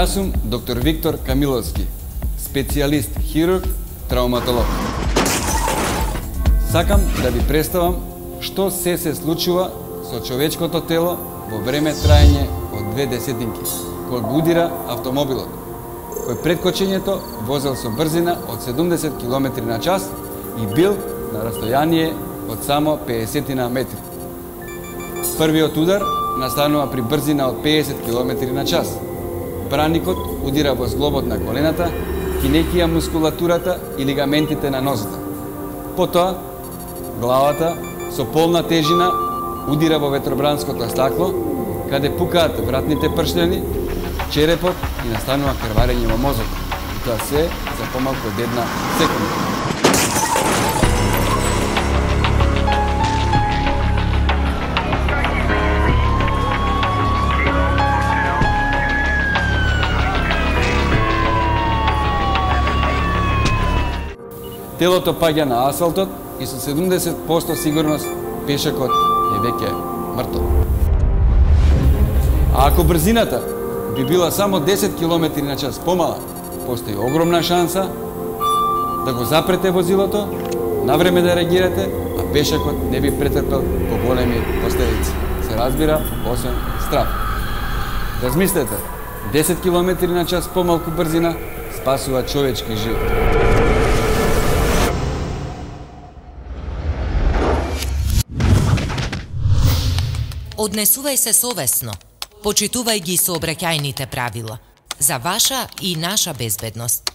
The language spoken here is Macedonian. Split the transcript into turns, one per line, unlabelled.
Јас сум доктор Виктор Камиловски, специјалист хирург, травматолог. Сакам да ви представам што се случува со човечкото тело во време траење од 2 десетинки, кога го удира автомобилот, кој пред кочењето возел со брзина од 70 км на час и бил на растојание од само 50 метри. Првиот удар настанува при брзина од 50 км на час. Браникот удира во зглобот на колената, кинејќи ја мускулатурата и лигаментите на нозата. Потоа, главата со полна тежина удира во ветробранското стакло, каде пукаат вратните пршљани, черепот и настанува крварење во мозокот. И тоа се за помалку од 1 секунда. Телото паѓа на асфалтот и со 70% сигурност пешакот е веќе мртов. А ако брзината би била само 10 км на час помала, постои огромна шанса да го запрете возилото, навреме да реагирате, а пешакот не би претрпел поголеми последици. Се разбира, освен страф. Размислете, 10 км на час помалку брзина спасува човечки живот.
Однесувај се совесно, почитувај ги сообраќајните правила, за ваша и наша безбедност.